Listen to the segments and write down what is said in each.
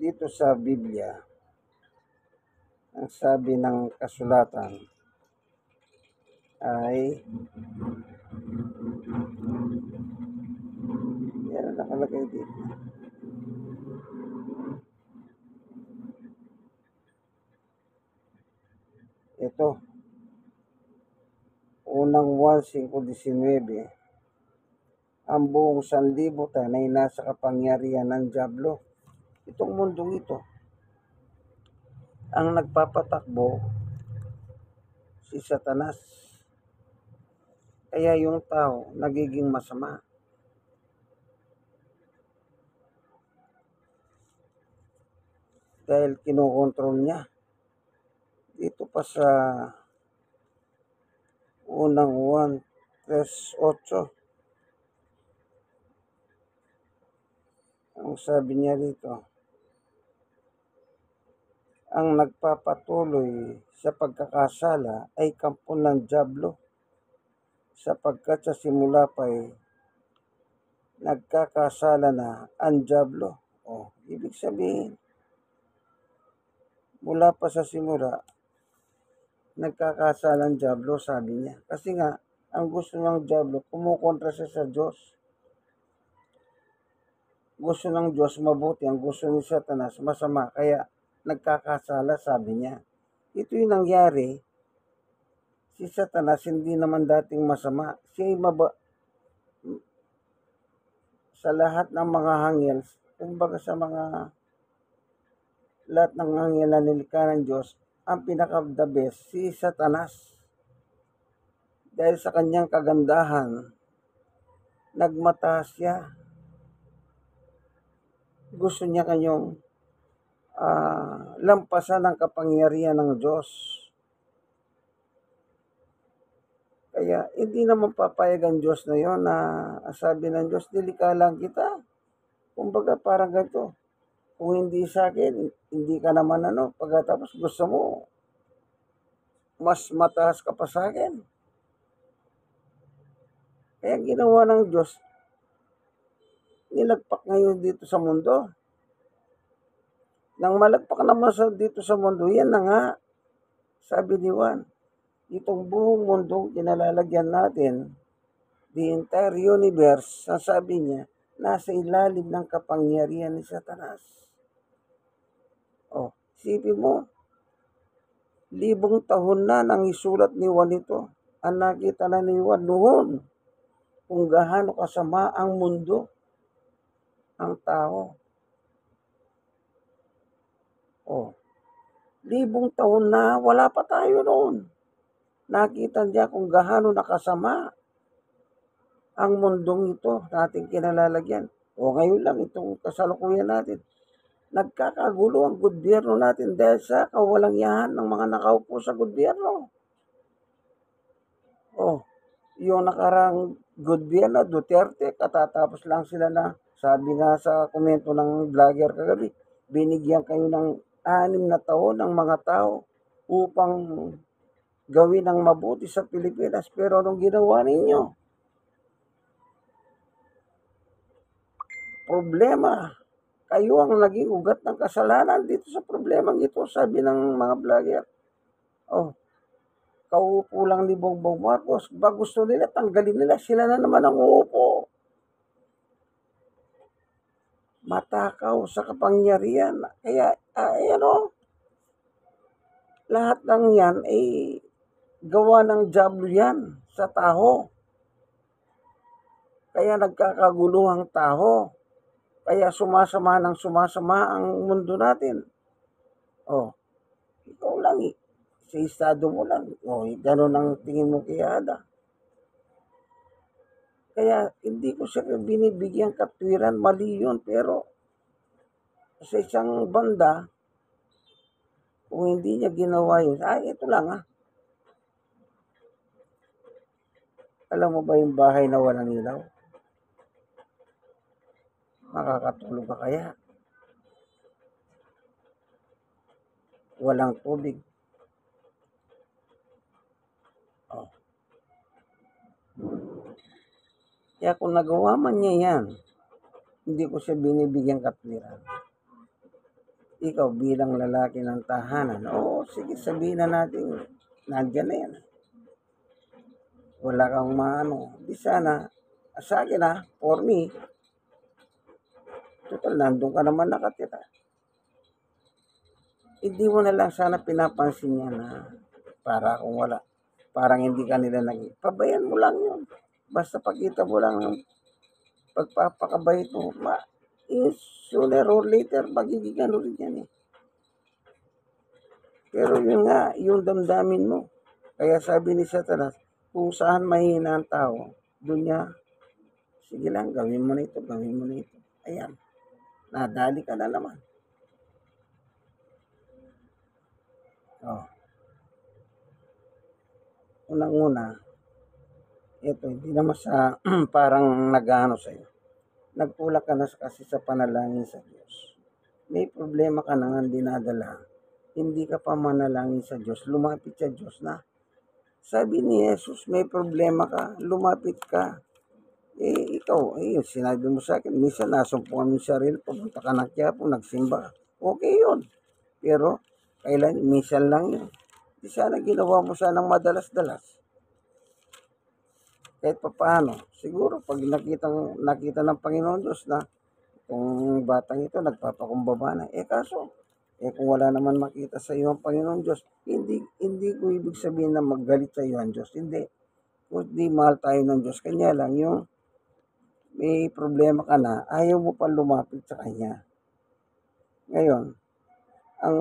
dito sa Biblia, ang sabi ng kasulatan ay, yan ang nakalagay dito. Ito, unang 1:5-19, ang buong sanlibutan ay nasa kapangyarihan ng dyablo. Itong mundong ito, ang nagpapatakbo si Satanas. Kaya yung tao nagiging masama. Dahil kinokontrol niya. Dito pa sa unang 1:3-8, ang sabi niya rito, ang nagpapatuloy sa pagkakasala ay kampo ng dyablo, sapagkat sa simula pa'y nagkakasala na ang dyablo. Ibig sabihin, mula pa sa simula, nagkakasala ang dyablo, sabi niya. Kasi nga, ang gusto ng dyablo, kumukontra siya sa Diyos. Gusto ng Diyos mabuti, ang gusto ni Satanas masama, kaya nagkakasala, sabi niya. Ito yung nangyari. Si Satanas hindi naman dating masama. Siya sa lahat ng mga hangel, kumbaga sa lahat ng hangel na nilikha ng Diyos, ang pinaka-the best, si Satanas. Dahil sa kanyang kagandahan, nagmataas siya. Gusto niya kanyang lampasan ang kapangyarihan ng Diyos. Kaya hindi naman papayag ang Diyos na yon na sabi ng Diyos, nilikha lang kita. Kumbaga parang ganito, kung hindi sa akin, hindi ka naman pagkatapos gusto mo, mas mataas ka pa sa akin. Kaya ginawa ng Diyos, nilagpak ngayon dito sa mundo. Nang malagpak naman dito sa mundo, yan na nga, sabi ni Juan, itong buong mundong kinalalagyan natin, the entire universe, sabi niya, nasa ilalim ng kapangyarihan ni Satanas. Isipin mo, 1,000 taon na nang isulat ni Juan ito. Ang nakita na ni Juan noon, kung gaano kasama ang mundo, ang tao. 1,000 taon na, wala pa tayo noon. Nakita niya kung gaano nakasama ang mundong ito nating kinalalagyan. Ngayon lang, itong kasalukuyan natin, nagkakagulo ang gobyerno natin dahil sa kawalang-yahan ng mga nakaupo sa gobyerno. Yung nakarang gobyerno, Duterte, katatapos lang sila na, sabi nga sa komento ng vlogger kagabi, binigyan kayo ng 6 na taon ng mga tao upang gawin ang mabuti sa Pilipinas. Pero anong ginawa ninyo? Problema. Kayo ang naging ugat ng kasalanan dito sa problemang ito, sabi ng mga vlogger. Kauupo lang ni Bongbong Marcos, gusto nila, tanggalin nila, sila na naman ang uupo. Matakaw sa kapangyarihan. Kaya, lahat ng yan ay gawa ng dyablo yan sa tao. Kaya nagkakagulo ang tao. Kaya sumasama ang mundo natin. Ikaw lang sa estado mo lang. Gano'n ang tingin mo kay Ada. Kaya hindi ko siya binibigyan katwiran, mali yun. Pero sa isang banda, kung hindi niya ginawa yun, ito lang Alam mo ba yung bahay na walang ilaw? Makakatulog ka kaya? Walang tubig. Kaya kung nagawa man niya yan, hindi ko siya binibigyan katwiran. ikaw bilang lalaki ng tahanan, oo, sige sabihin na natin, nandiyan na yan. Wala kang maano. Di sana, sa akin for me, total, nandun ka naman nakatira. Hindi mo na lang sana pinapansin yan na para kung wala. Parang hindi ka nila pabayan mo lang yun. Basta pakita mo lang ng pagpapakabait mo. Sooner or later, magiging ano rin yan eh. Pero yun nga, yung damdamin mo. Kaya sabi ni Satanas, kung saan mahina ang tao, doon niya, sige lang, gawin mo na ito, gawin mo na ito. Ayan, nadali ka na naman. Oh. Unang-una, ito, hindi naman sa parang nag-ano sa'yo. Nagtulak ka na kasi sa panalangin sa Diyos. May problema ka na nga dinadala. Hindi ka pa manalangin sa Diyos. Lumapit sa Diyos na. Sabi ni Jesus, may problema ka, lumapit ka. Ikaw, sinabi mo sa akin, minsan nasumpungan mo yung sarili, pumunta ka ng Quiapo, nagsimba. Okay yun. Pero, kailan, minsan lang yun. Di sana ginawa mo sanang madalas-dalas. Kahit pa paano, siguro pag nakita ng Panginoon Diyos na itong batang ito nagpapakumbaba na, kaso, kung wala naman makita sa iyo ang Panginoon Diyos, hindi ko ibig sabihin na maggalit sa iyo ang Diyos. Hindi. Kundi mahal tayo ng Diyos. Kanya lang yung may problema ka na, ayaw mo pa lumapit sa Kanya. Ngayon, ang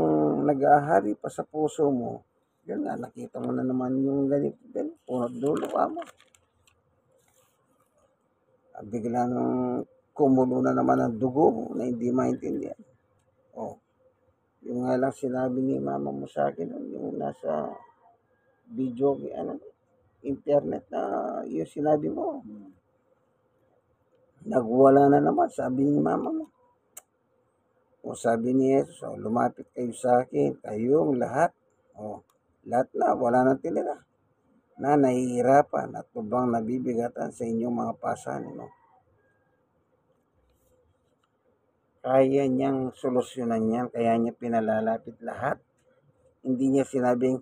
nag-aahari pa sa puso mo, yun nga, nakita mo na naman yung ganito, punot dulo ka mo. Bigla nung kumulo na naman ang dugo mo na hindi maintindihan. Yung nga lang sinabi ni mama mo sa akin, yung nasa video, internet na yung sinabi mo. Nagwala na naman, sabi ni mama mo. Sabi ni Jesus, lumapit kayo sa akin, kayong lahat. Lahat na, wala nang tinira. Na nahihirapan at tubang nabibigatan sa inyong mga pasanin. Kaya niyang solusyonan yan, kaya niya pinalalapit lahat. Hindi niya sinabing,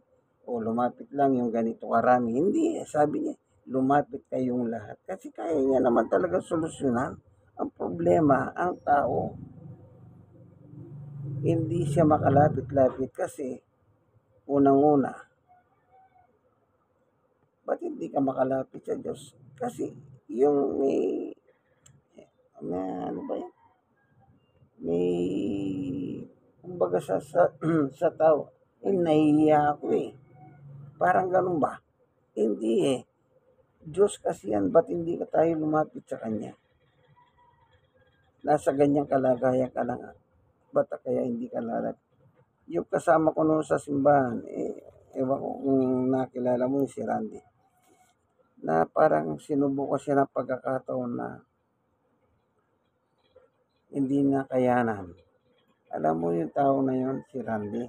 lumapit lang yung ganito karami. Hindi, sabi niya, lumapit kayong lahat. Kasi kaya niya naman talaga solusyonan. Ang problema, ang tao, hindi siya makalapit-lapit kasi, unang-una, ba't hindi ka makalapit sa Diyos? Kasi, yung ano ba yan? Kumbaga sa tao, nahihiya ako Parang ganun ba? Hindi Diyos kasi yan, ba't hindi ka tayo lumapit sa Kanya? Nasa ganyang kalagayan ka lang, ba't kaya hindi ka lalapit? Yung kasama ko noon sa simbahan, ewan ko kung nakilala mo si Randy, na parang sinubukan siya ng pagkakataon na hindi na kayanan. Alam mo yung tao na yun, si Randy,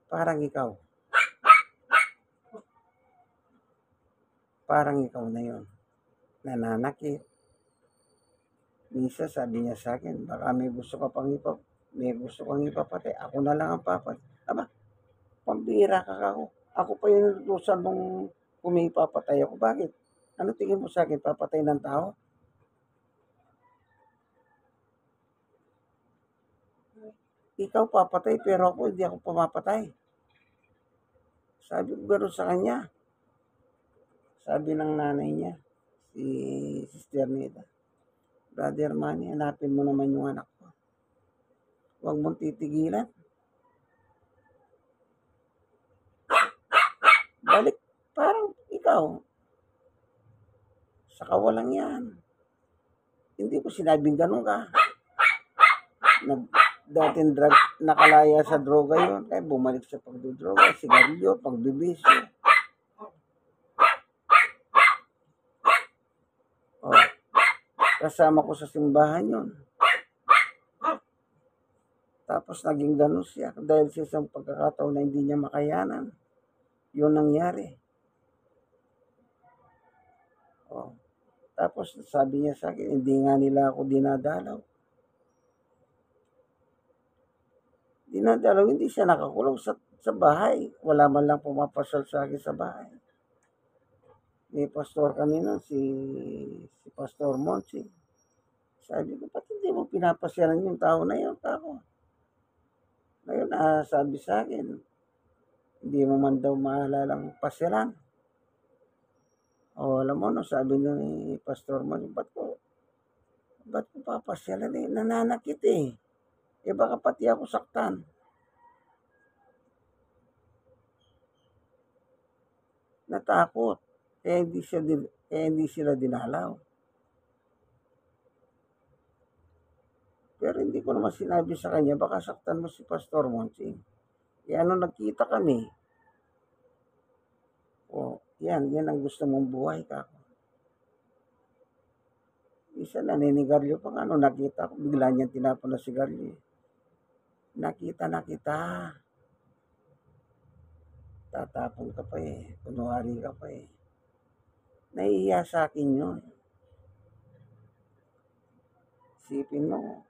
parang ikaw. Parang ikaw na yun. Nananakit. Minsan sabi niya sa akin, baka may gusto kang ipapatay. Ako na lang ang papatay. Aba, pambira ka ako. Ako pa yung nutusan mong pumipapatay ako. Bakit? Ano tingin mo sa akin, papatay ng tao? Ikaw papatay, pero ako hindi ako pumapatay. Sabi ko gano'n sa kanya. Sabi ng nanay niya, si Sister Nita, Brother Manny, hanapin mo naman yung anak ko. Huwag mong titigilan. Balik, parang ikaw. Sa kawalang yan. Hindi ko sinabing ganun ka. Dating nakalaya sa droga yun, kaya bumalik sa pagdodroga, sigarilyo, pagbibisyo. Kasama ko sa simbahan yun. Tapos naging ganun siya dahil sa isang pagkakataon na hindi niya makayanan. Yun nangyari. Tapos sabi niya sa akin, hindi nga nila ako dinadalaw. dinadalaw, hindi siya nakakulong sa bahay. Wala man lang pumapasyal sa akin sa bahay. May pastor kanina, si Pastor Monsi. Sabi ko, ba't hindi mo pinapasyalan yung tao na yun, kako? Ngayon, sabi sa akin, hindi mo man daw maalalang pasyalan. O, alam mo, no, sabi ni Pastor Monsi, ba't ko papasyalan eh? Nananakit eh. Baka pati ako saktan. Natakot. Kaya hindi sila dinalaw. Pero hindi ko naman sinabi sa kanya, baka saktan mo si Pastor Monsi. Nagkita kami. Yan ang gusto mong buhay ka. Isa naninigarilyo pa nga, nakita ko, bigla niyang tinapon na sigarilyo. Nakita na kita. Tatapon ka pa eh. Kunwari ka pa eh. Nahihiya sa akin yun. Isipin mo,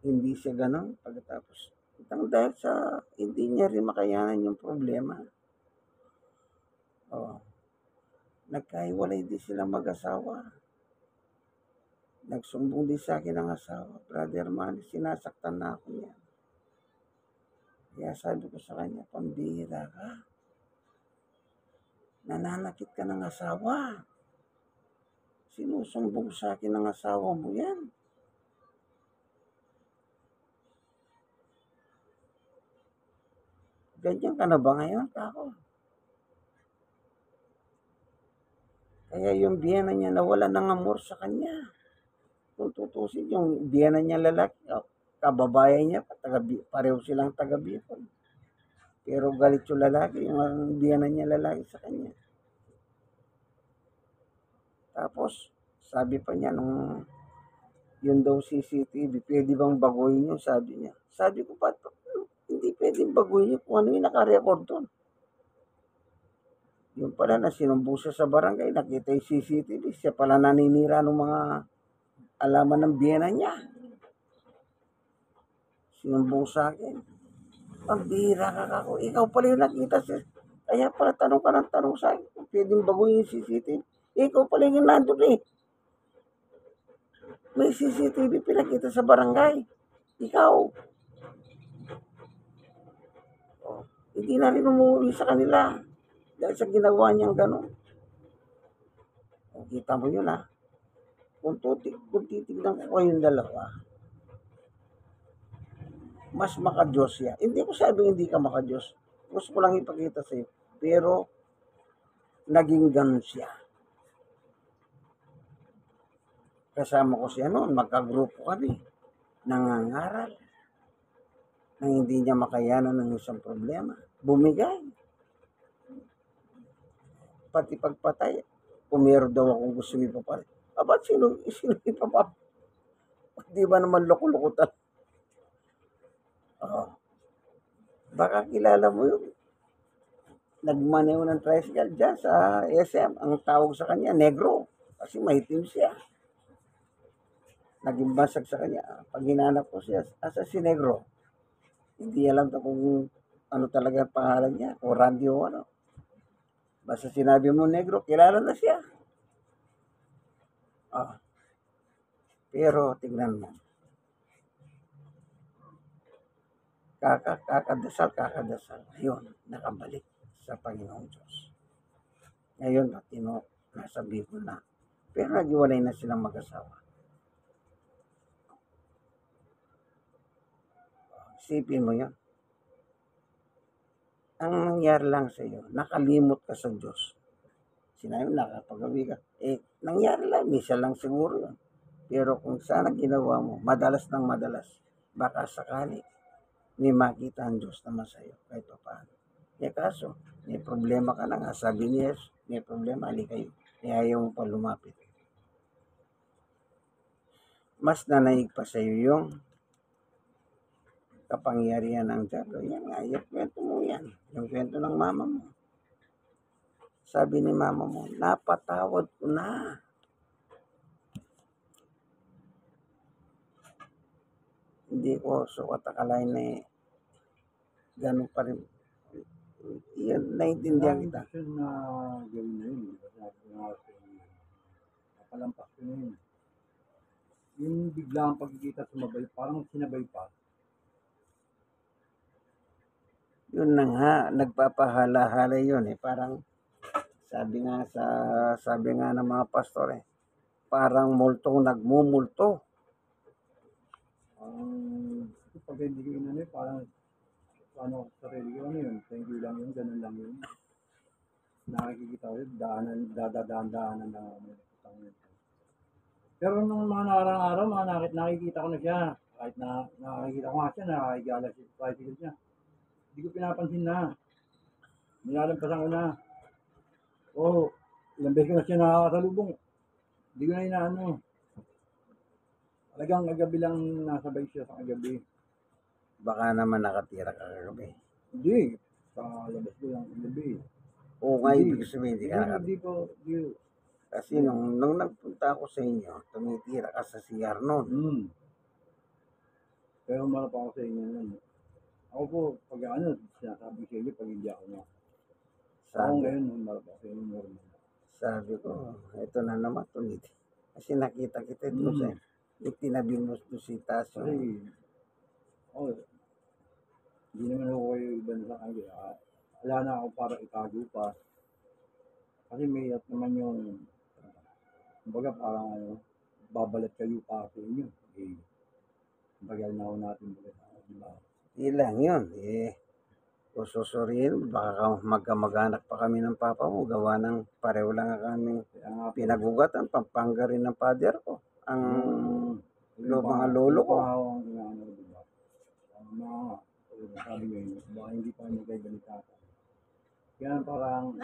hindi siya ganon pagkatapos. Dahil sa hindi niya rin makayanan yung problema. Nagkahiwalay din silang mag-asawa. Nagsumbong din sa akin ang asawa. Brother Manny, sinasaktan na ako niya. Kaya sabi ko sa kanya, pambihira ka. Nananakit ka ng asawa. Sinusumbong sa akin ng asawa mo yan. Ganyan ka na ba ngayon, kako? Kaya yung biyena niya nawala ng amor sa kanya. Kung tutusin, yung biyena niya lalaki, kababayan niya, pareho silang taga-Bicol. Pero galit yung lalaki, yung biyena niya lalaki sa kanya. Tapos, sabi pa niya, nung yun daw CCTV, pwede bang baguhin yun? Sabi niya. Sabi ko, ba't hindi pwedeng baguhin yun kung ano yung nakarecord doon? Yung pala na sinumbong siya sa barangay, nakita yung CCTV, siya pala naninira ng mga alaman ng biyena niya. Sinumbong sa akin. Pambira ka kako. Ikaw pala yung nakita siya. Kaya pala tanong ka ng tanong sa akin kung pwedeng baguhin yung CCTV. Ikaw pala yung nandun eh. May CCTV pinakita sa barangay. Ikaw. Hindi na rin umuwi sa kanila. Dahil sa ginawa niyang gano'n. Kita mo yun ha. Kung titignan ko kayong dalawa, mas makadiyos siya. Hindi ko sabi hindi ka makadiyos. Gusto ko lang ipakita sa'yo. Pero, naging gano'n siya. Kasama ko siya noon, magkagrupo kami. Nangangaral. Nang hindi niya makayanan ng isang problema. Bumigay. Pati pagpatay. Kung meron daw akong gusto ipapatay. Ba't sino ipapatay? Di ba naman loko-loko talaga? Baka kilala mo yun. Nagmaneho ng tricycle dyan sa SM. Ang tawag sa kanya, negro. Kasi maitim siya. Naging basag sa kanya. Pag hinanap ko siya, asa si negro? Hindi alam kung ano talaga pangalan niya. O Randy o ano. Basta sinabi mo negro, kilala na siya. Pero tignan mo. Kakadasal. Ayun, nakabalik sa Panginoong Diyos. Ngayon, nasa Bicol na. Pero naghiwalay na silang mag-asawa. Isipin mo yan. Ang nangyari lang sa iyo, nakalimot ka sa Diyos. Sinabi, nakapagawi ka. Nangyari lang, misa lang siguro yun. Pero kung sana ginawa mo, madalas, baka sakali, may makita ang Diyos naman sa iyo, kahit pa paano. Kaso, may problema ka na nga, sabi ni Jesus, may problema, ali kayo. Kaya ayaw mo pa lumapit. Mas nanaig pa sa iyo yung kapangyarihan ng diablo. Yan nga, yung kwento mo yan. Yung kwento ng mama mo. Sabi ni mama mo, napatawad ko na. Hindi ko sukat akalain na ganun pa rin. Yan, naintindihan kita. Gusto na gawin na yun. Sabi ko nga sa inyo, nakalampas ko na yun. Yung biglang pagkikita sumabay, parang sinabay pa. Yun na nga, nagpapahala-hala yun eh. Parang sabi nga ng mga pastor eh, parang multong nagmumulto. Pag hindi ko inano eh, parang paano ako sa sarili ko, ano yun, thank you lang yun, ganun lang yun. Nakikita ko yun, dadaan-daanan lang ako. Pero nung mga nakarang araw, nakikita ko na siya. Kahit na nakikita ko nga siya, nakikigala siya sa tricycle niya. Hindi ko pinapansin na. Nilalampasan ko na. Ilang beses ko na siya nakakasalubong. Hindi ko na inaano. Talagang kagabi lang nasabay siya sa kagabi. Baka naman nakatira ka kagabi. Hindi. Sa labas ko lang kagabi. Oo nga, ibig sabihin hindi ka nakatira. Hindi po. Kasi nung nagpunta ako sa inyo, tumitira ka sa CR noon. Pero marap ako sa inyo nun. Ako po, pag ano, sinasabi sa inyo, pag hindi ako na. Ako ngayon, marap ako sa inyo normal. Sabi ko, ito na naman tumiti. Kasi nakita kita doon sa itinabi mo doon si Tasyo. Hindi naman ako kayo iba na sa akin. Wala na ako para itago pa. Kasi may at naman yung, kumbaga parang ano, babalat kayo pa sa inyo. Bagal na ako natin. Diba? Di lang yun. Kung susuriin, baka magkamag-anak pa kami ng papa mo. Gawa ng pareho lang kami pinagugatan. Pampanga rin ng father ko. Ang mga lolo ko. Sabi nyo, baka hindi pa kami kayo balitatan. Kaya parang,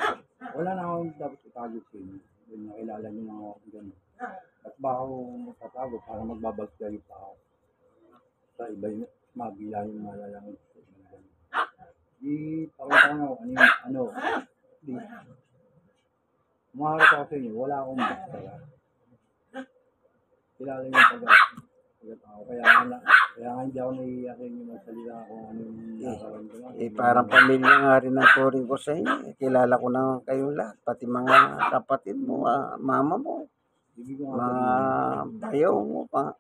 wala na akong dapat itago sa inyo. Nakilala nyo na ako gano'n. At baka ako magtatago para magbabalik kayo pa ako. Sa iba yung mabila yung malalang. Di, pakita ko na ano, di, umaharap ako sa inyo, wala akong maskara. Kilala nyo yung pag-tao. Kaya nga hindi ako naiiyak sa inyo magsalita kung ano yung nakaramdaman. Parang pamilya nga rin ang turing ko sa inyo. Kilala ko na kayong lahat. Pati mga kapatid mo, mama mo, mga bayaw mo pa.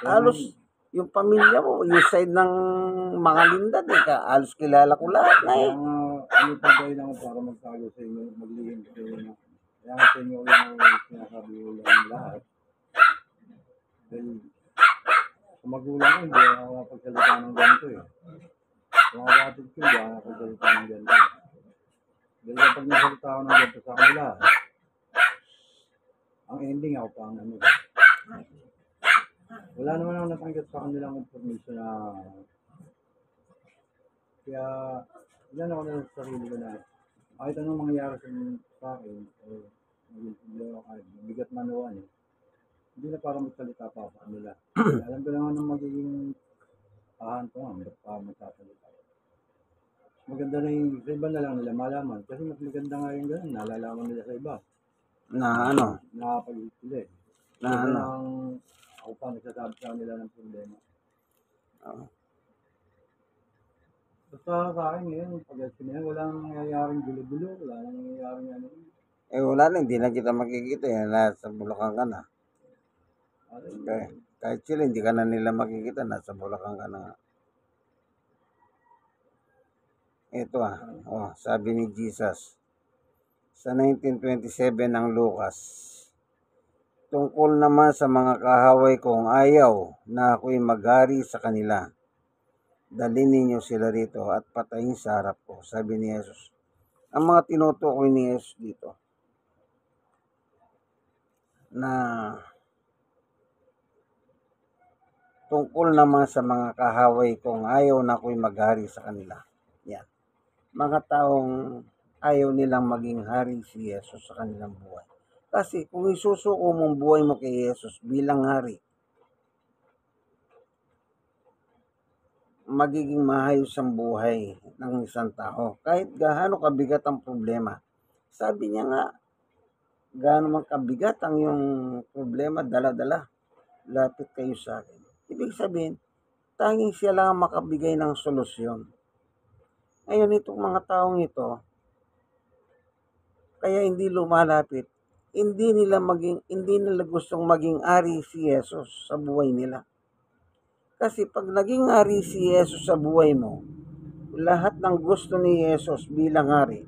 Halos yung pamilya mo, yung side ng mga Lindan, halos kilala ko lahat na eh. Ano pa dahil ako para magtago sa inyo, maglihim sa inyo. Kaya nga sa inyo lang sinasabi ko lang lahat. Dahil sa magulang ko, hindi ako napagsalita ng ganito eh. Kung ako kapatid ko, hindi ako napagsalita ng ganito. Dahil kapag nasalita ako ng ganito sa kanila, ang ending ako pa ang ano. Wala naman ako natanggap sa kanilang information na kaya ilan ako na sa sarili ko na kahit anong mangyayari sa akin o maging problema kahit bigat manuwan hindi na para magsalita pa sa kanila. Alam ko naman ng magiging pahantungan ba't pa magsasalita. Maganda na yung sa iba na lang nila malaman kasi mas maganda nga yung gano'n, nalalaman nila sa iba. Na ano? Nakapag-isip sila eh. Na ano? Ako pa nagsasabi sa kanila ng problema. Basta sa akin ngayon, pag-asya na walang nangyayaring gulo-gulo, wala nang nangyayaring ano. Wala na, hindi na kita makikita eh. Nasa Bulacan ka na. Okay. Kahit sila, hindi ka na nila makikita, nasa Bulacan ka na. Ito sabi ni Jesus sa 19:27 ng Lucas, tungkol naman sa mga kahaway kong ayaw na ako'y maghari sa kanila, dalhin ninyo sila rito at patayin sa harap ko, sabi ni Jesus. Ang mga tinutukoy ni Jesus dito na tungkol naman sa mga kahaway kong ayaw na ako'y maghari sa kanila. Yan. Mga taong ayaw nilang maging hari si Jesus sa kanilang buhay. Kasi kung isusuko mong buhay mo kay Jesus bilang hari, magiging maayos ang buhay ng isang tao. Kahit gaano kabigat ang problema. Sabi niya nga, gaano man kabigat ang yung problema, dala-dala, lapit kayo sa akin. Ibig sabihin, tanging siya lang makabigay ng solusyon. Ngayon itong mga taong ito, kaya hindi lumalapit, hindi nila gustong maging ari si Jesus sa buhay nila. Kasi pag naging ari si Jesus sa buhay mo, lahat ng gusto ni Jesus bilang ari,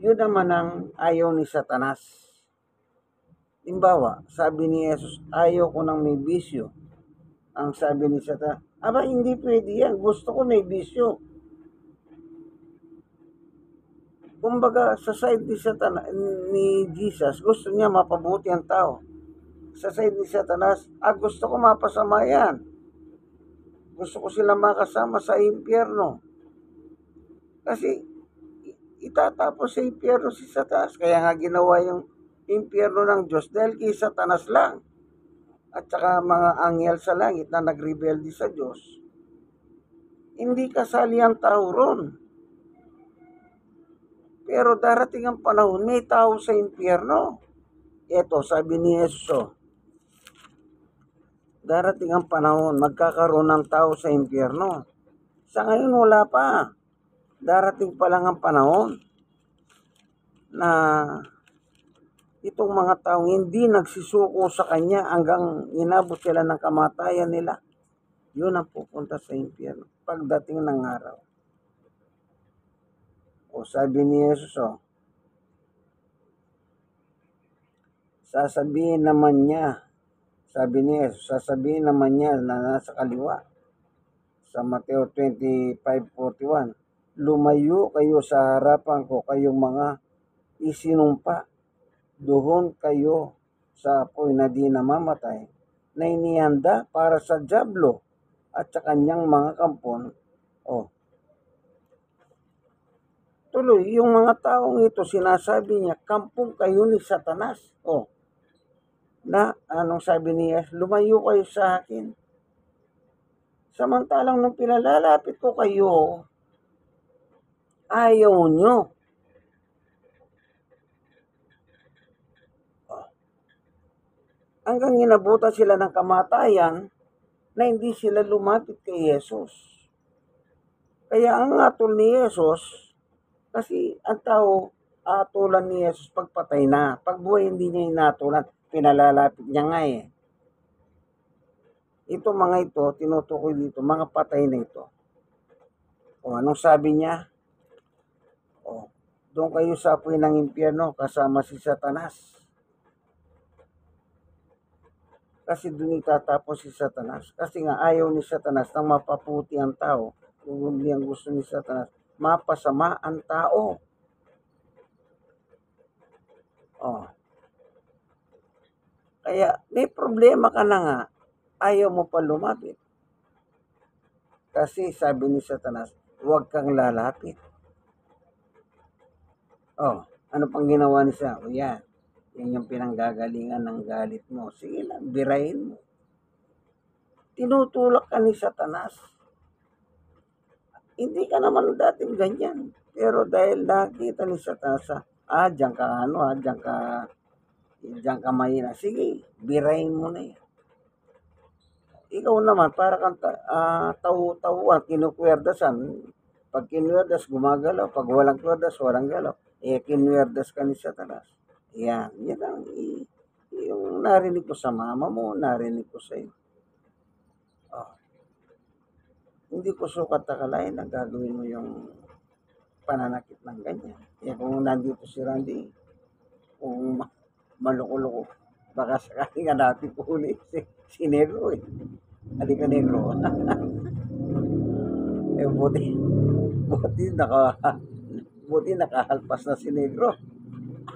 yun naman ang ayaw ni Satanas. Timbawa, sabi ni Jesus, ayaw ko ng may bisyo. Ang sabi ni Satanas, aba hindi pwede yan, gusto ko may bisyo. Kumbaga, sa side ni Satanas, ni Jesus, gusto niya mapabuti ang tao. Sa side ni Satanas, gusto ko mapasama yan. Gusto ko sila makasama sa impyerno. Kasi itatapos sa impyerno si Satanas. Kaya nga ginawa yung impyerno ng Diyos dahil kay Satanas lang. At saka mga anghel sa langit na nagrebelde sa Diyos. Hindi kasali ang tao ron. Pero darating ang panahon, may tao sa impyerno. Ito, sabi ni Jesus, darating ang panahon, magkakaroon ng tao sa impyerno. Sa ngayon, wala pa. Darating pa lang ang panahon na itong mga taong hindi nagsisuko sa Kanya hanggang inabot sila ng kamatayan nila, yun ang pupunta sa impyerno pagdating ng araw. O sabi ni Jesus, sasabihin naman niya na nasa kaliwa sa Mateo 25:41, lumayo kayo sa harapan ko, kayong mga isinumpa. Doon kayo sa apoy na di namamatay, na inihanda para sa dyablo at sa kanyang mga kampon. Tuloy, yung mga taong ito, sinasabi niya, kampong kayo ni Satanas. Na anong sabi niya? Lumayo kayo sa akin. Samantalang nung pinalalapit ko kayo, ayaw nyo. Hanggang inabutan sila ng kamatayan na hindi sila lumapit kay Jesus. Kaya ang atol ni Jesus, kasi ang tao, atulan ni Jesus pagpatay na. Pag buhay hindi niya inatulan, pinalalapit niya nga eh. Ito mga ito, tinutukoy dito, mga patay na ito. Anong sabi niya? Doon kayo sa apoy ng impyerno kasama si Satanas. Kasi doon itatapos si Satanas. Kasi nga ayaw ni Satanas nang mapaputi ang tao. Kung hindi ang gusto ni Satanas, mapasama ang tao. Kaya may problema ka na nga, ayaw mo pa lumapit. Kasi sabi ni Satanas, huwag kang lalapit. Ano pang ginawa ni Satanas? Yan yung pinanggagalingan ng galit mo. Sige lang, birahin mo. Tinutulak ka ni Satanas. Hindi ka naman dating ganyan. Pero dahil nakita ni Satanas, diyan ka mahina. Sige, birahin mo na yan. Ikaw naman, para kang tawu-tawuan, kinukwerdasan. Pag kinwerdas, gumagalaw. Pag walang kwerdas, walang galaw. Kinwerdas ka ni Satanas. Yan ang yung narinig ko sa mama mo, narinig ko sa iyo. Hindi ko sukat akalain na gagawin mo yung pananakit ng ganyan. Kung nandito si Randy, kung maloko-loko, baka sakali nga natin huli si Negro eh. Halika Negro. buti nakahalpas na si Negro.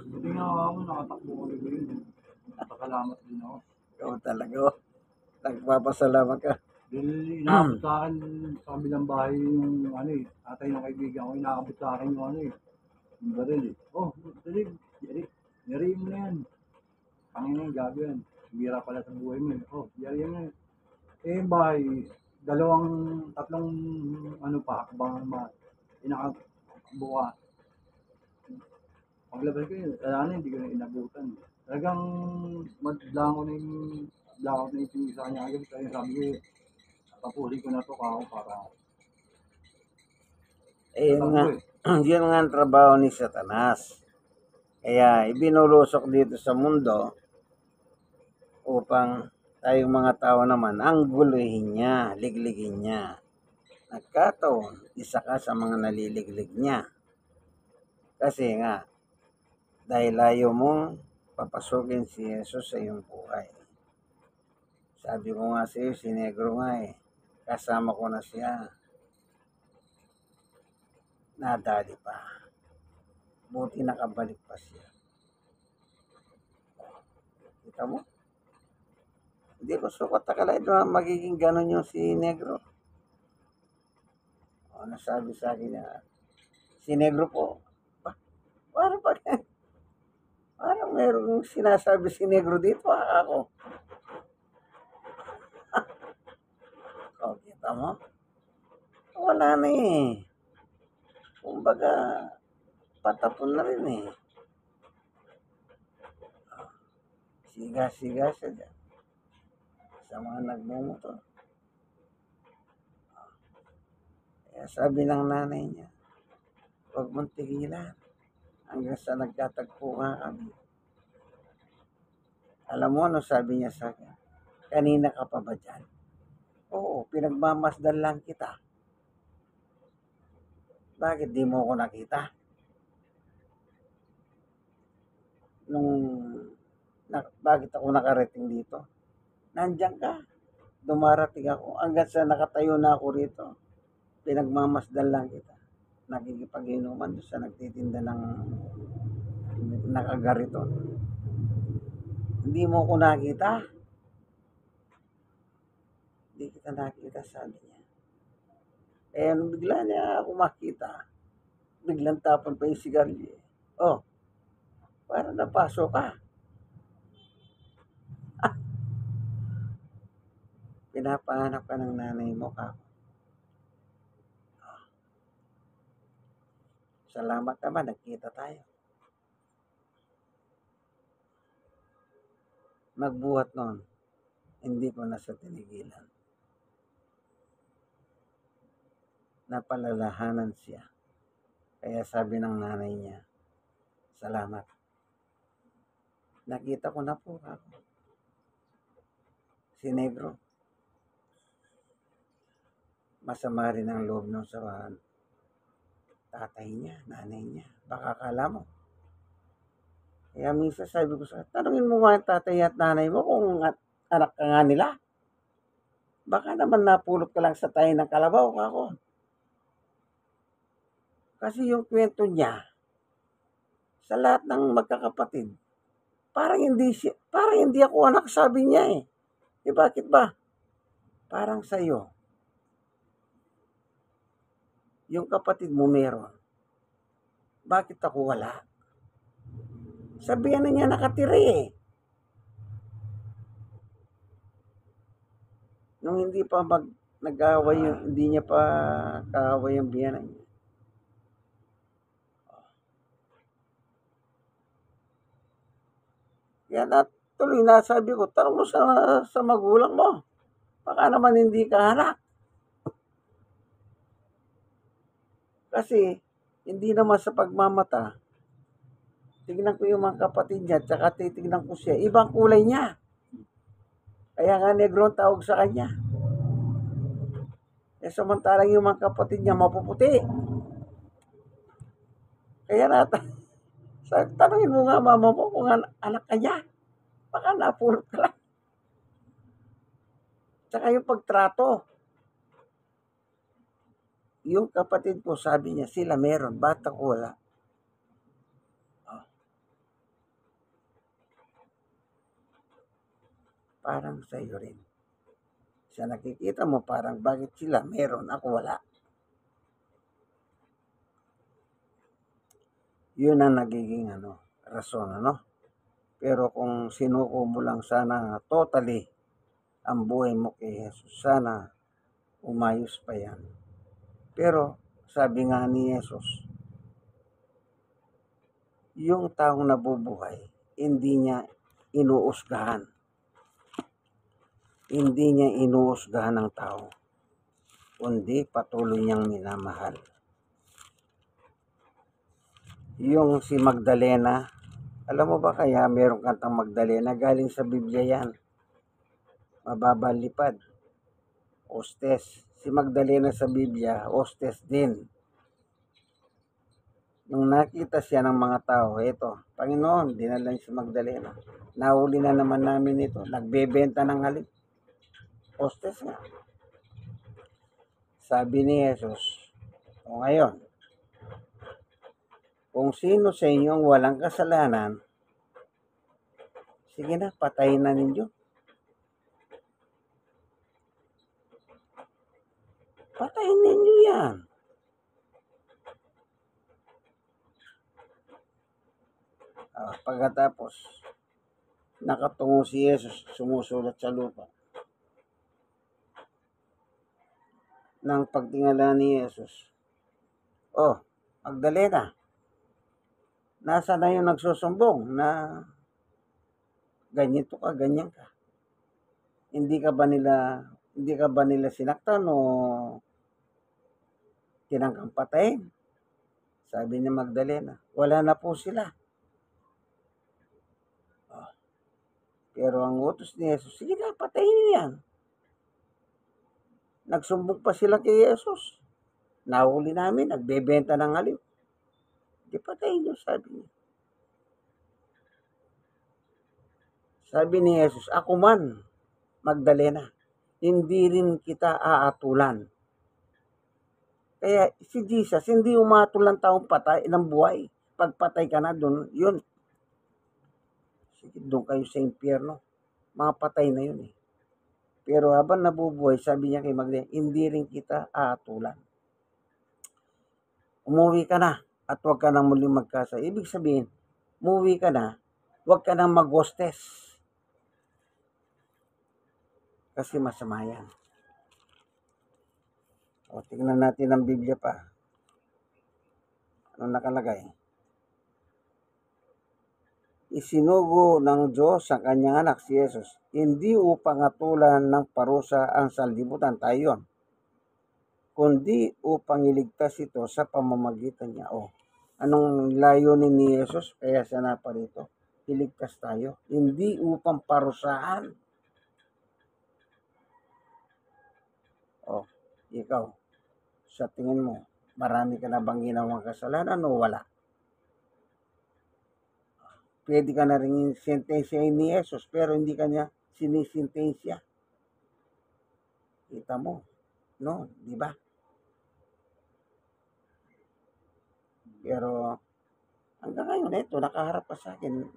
Buti nga ako, nakatakbo ko yun. Nakakalamat din ako. Ikaw talaga. Nagpapasalamat ka. Dahil inaabot sa akin sa kabilang bahay yung tatay ng kaibigan ko, inaabot sa akin yung baril eh. Dalig, yari mo na yan. Panginoon, gabi yan. Bira pala sa buhay mo eh. Yari mo yan. Yung bahay, tatlong hakbang inakabuka. Paglabas ko yun, hindi ko na inabutan. Talagang blackout na yung sa kanya agad. Kaya sabi ko, Tapusin ko na to kao para Ayun nga, tatakbo eh. yun nga ang trabaho ni Satanas. Kaya ibinulusok dito sa mundo upang tayong mga tao naman ang guluhin niya, ligligin niya. Nagkataon, isa ka sa mga naliliglig niya. Kasi nga, dahil ayaw mong papasukin si Jesus sa iyong buhay. Sabi ko nga sa iyo, si Negro nga eh, kasama ko na siya. Nadali pa. Buti nakabalik pa siya. Kita mo? Hindi ko sukat akalain na magiging ganon yung si Negro. O, nasabi sa akin niya, si Negro po, parang parang merong sinasabi si Negro dito ako. O, kita mo? Wala na eh. Kumbaga, patapon na rin eh. Siga-siga siya dyan. Sa mga nagmumotor. Kaya sabi ng nanay niya, huwag mong tigilan hanggang sa nagkatagpo nga kami. Alam mo ano sabi niya sa akin? Kanina ka pa ba dyan? Oo, pinagmamasdan lang kita. Bakit di mo ako nakita? Bakit ako nakarating dito? Nandiyan ka. Dumarating ako. Hanggang sa nakatayo na ako rito. Pinagmamasdan lang kita. Nakikipag-inuman doon sa nagtitinda ng nakagarito. Hindi mo ako nakita. Hindi kita nakita, sabi niya. Kaya nung bigla niya ako makita, biglang tapon pa yung sigarilyo. Oh, parang napasok ka. Pinapahanap ka ng nanay mo ka. Salamat naman, nagkita tayo. Magbuhat noon, hindi ko na sa tinigilan. Napalalahanan siya. Kaya sabi ng nanay niya, salamat. Nakita ko na po ako. Si Negro. Masama rin ang loob ng sa tatay niya, nanay niya. Baka akala mo. Kaya minsan sabi ko sa tanungin mo nga ang tatay at nanay mo kung anak ka nga nila. Baka naman napulot ka lang sa tayo ng kalabaw ako. Kasi yung kwento niya, sa lahat ng magkakapatid, parang hindi ako anak, sabi niya eh. Eh bakit ba? Parang sa'yo. Yung kapatid mo meron. Bakit ako wala? Sabihan na niya nakatira eh. Nung hindi pa nag-away hindi niya pa kaaway ang biyanan niya. Kaya tuloy na sabi ko, tanong mo sa magulang mo. Baka naman hindi ka anak. Kasi hindi naman sa pagmamata, tignan ko yung mga kapatid niya, tsaka titignan ko siya. Ibang kulay niya. Kaya nga Negro ang tawag sa kanya. Eh samantalang yung mga kapatid niya mapuputi. Kaya tanungin mo nga mama mo kung anak ka niya. Baka napulot ka lang. Tsaka yung pagtrato. Yung kapatid ko, sabi niya, sila meron, bata ko wala. Oh. Parang sa'yo rin. Sa nakikita mo, parang bakit sila meron, ako wala. Yun ang nagiging rason, Pero kung sinuko mo lang sana totally ang buhay mo kay Jesus, sana umayos pa yan. Pero sabi nga ni Jesus, yung taong nabubuhay, hindi niya inuusgahan. Hindi niya inuusgahan ng tao. kundi patuloy niyang minamahal. Yung si Magdalena, alam mo ba kaya meron kantang Magdalena? Galing sa Biblia yan. Mababang lipad. Hostes. Si Magdalena sa Biblia, hostes din. Nung nakita siya ng mga tao, eto, Panginoon, dinala niya si Magdalena. Nahuli na naman namin ito. Nagbebenta ng halik. Hostes nga. Sabi ni Jesus, o ngayon, kung sino sa inyong walang kasalanan, sige na, patayin na ninyo. Patayin ninyo yan. Pagkatapos, nakatungo si Jesus, sumusulat sa lupa. Nang pagtingala ni Jesus, oh, Magdalena, nasa na yung nagsusumbong na ganito ka, ganyan ka? Hindi ka ba nila sinaktan o tinangkang patayin? Sabi ni Magdalena, wala na po sila. Pero ang utos ni Jesus, sige na, patayin niyo yan. Nagsumbong pa sila kay Jesus. Nahuli namin, nagbebenta ng haliw. Di patayin niyo, sabi niya. Sabi ni Jesus, ako man, Magdalena, hindi rin kita aatulan. Kaya si Jesus, hindi umatol ng taong patay ng buhay. Pagpatay ka na doon, yun. Sige, doon kayo sa impyerno. Mga patay na yun eh. Pero habang nabubuhay, sabi niya kay Magdalena, hindi rin kita aatulan. Umuwi ka na at huwag ka nang muling magkasa. Ibig sabihin, umuwi ka na, huwag ka nang mag-hostes. Kasi masama yan. O, tingnan natin ang Biblia pa. Ano nakalagay? Isinugo ng Diyos ang kanyang anak si Jesus, hindi upang atulan ng parusa ang sanlibutan, tayo yun, kundi upang iligtas ito sa pamamagitan niya. O, anong layunin ni Jesus? Kaya siya naparito, iligtas tayo, hindi upang parusahan. O, ikaw, sa tingin mo, marami ka na bang ginawang kasalanan o wala? Pwede ka na rin sentensyahin ni Jesus, pero hindi ka niya sinisintensya. Kita mo, no? Di ba? Pero hanggang ngayon, ito, nakaharap ka sa akin,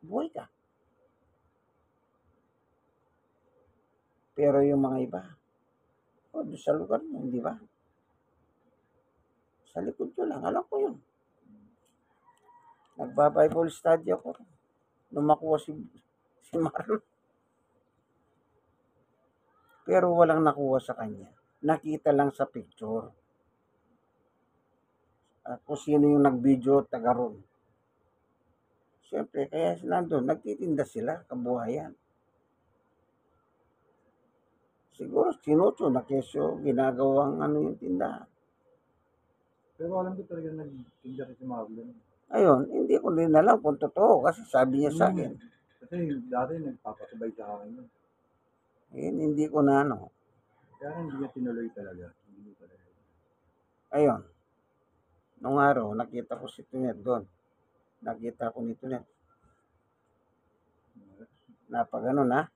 buhay ka. Pero yung mga iba, doon sa lugar mo, di ba? Sa likod ko lang, alam ko yun. Nagba-Bible study ako. Nung makuha si Marlon. Pero walang nakuha sa kanya. Nakita lang sa picture. Kung sino yung nag-video, taga ron. Siyempre, kaya nandun, nagtitinda sila, kabuhayan. Siguro, sinutso na kesyo, ginagawang yung tindahan. Pero alam ko talaga nagtinda rin si Marlon. Ayun, hindi ko din alam kung totoo kasi sabi niya sa akin. Kasi dati nagpapasabay sa akin yun. Hindi ko na ano. Kaya hindi niya tinuloy talaga. Hindi talaga. Ayun. Nung araw, nakita ko si Tunet doon. Nakita ko ni Tunet. Napagano na.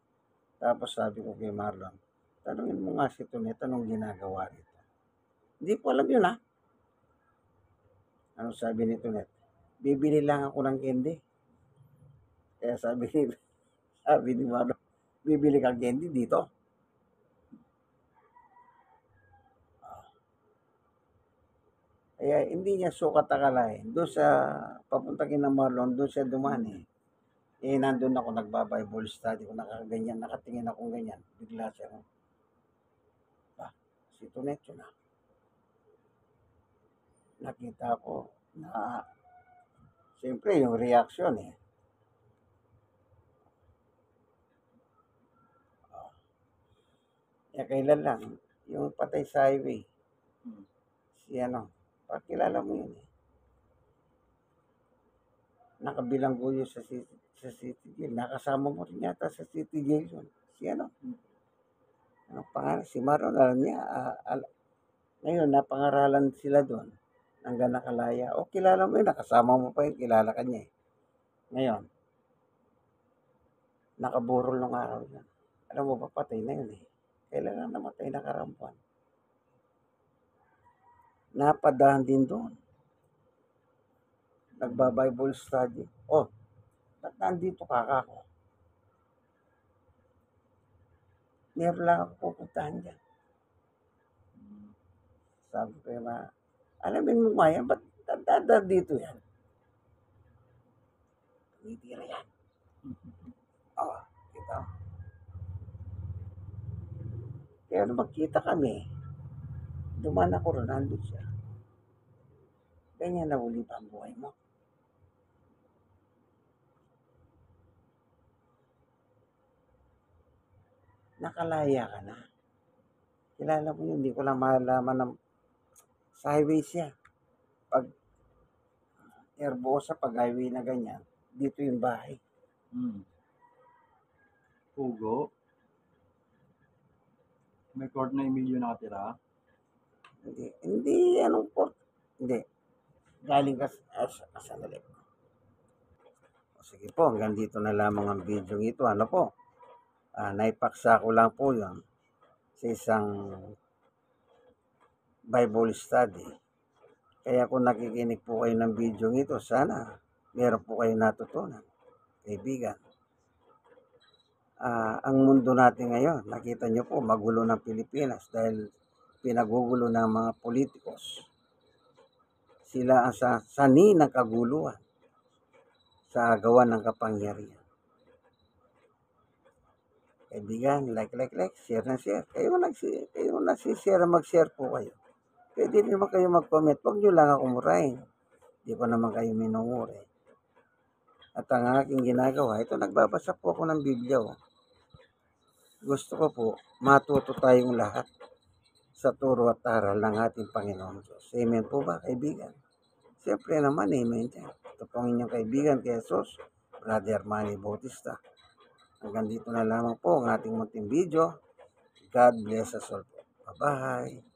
Tapos sabi ko kay Marlon, tanungin mo nga si Tunet, anong ginagawa rito? Hindi ko alam yun ha. Ano sabi ni Tunet? Bibili lang ako ng candy. Kaya sabi ni Marlon, bibili kang candy dito. Kaya hindi niya sukat akalain. Doon sa papunta kina Marlon, doon siya dumani. Nandun ako, nagba-Bible study ko, nakaganyan, nakatingin akong ganyan. Bigla siya, si Tunet yun na. Nakita ko na, siyempre yung reaction kailan lang, Yung patay sa highway. Hmm. Si ano, pakilala mo yun eh. Nakabilanggo yun sa City Jail. Nakasama mo rin yata sa City Jail yun. Si ano, anong pangalan? Si Maron, alam niya. Ngayon, napangaralan sila doon. Hanggang nakalaya. O, kilala mo yun. Nakasama mo pa yun. Kilala ka niya eh. Ngayon, nakaburol nung araw yun. Alam mo ba, patay na yun eh. Kailan lang namatay na karampuan. Napadahan din doon. Nagba-Bible study. Oh, ba't nandito ka ako? Meron lang ako pupuntahan dyan. Sabi ko na, alamin mo nga yan, ba't dadad dito yan? Tumitira yan. Oo, kita. Kaya nung magkita kami, dumaan ako ron, nandun siya. Ganyan na uli pa ang buhay mo. Nakalaya ka na. Kilala mo yun, hindi ko lang malaman ng sa highway siya. Pag Herbosa, pag highway na ganyan, dito yung bahay. Pugo. May court na Emilio nakatira. Hindi, anong port? Hindi. Galing ka, sandali. Sige po, hanggang dito na lamang ang video ito. Ano po? Naipaksa ko lang po yun sa isang Bible study. Kaya kung nakikinig po kayo ng video ito, sana meron po kayo natutunan. Kaibigan. Ang mundo natin ngayon, nakita nyo po, magulo ng Pilipinas dahil pinagugulo ng mga politikos. Sila ang sani ng kaguluhan sa gawa ng kapangyarihan. Kaibigan, like, share na share. Kayo nagsishare, mag-share po kayo. Pwede rin naman kayo mag-comment. Huwag nyo lang ako murahin. Hindi ko naman kayo minumuri. At ang aking ginagawa, ito nagbabasa po ako ng Biblia. Gusto ko po, matuto tayong lahat sa turo at aral ng ating Panginoon Diyos. Amen po ba, kaibigan? Siyempre naman, amen dyan. Ito po ang inyong kaibigan kay Jesus, Brother Manny Bautista. Hanggang dito na lamang po ang ating munting video. God bless us all po. Bye-bye.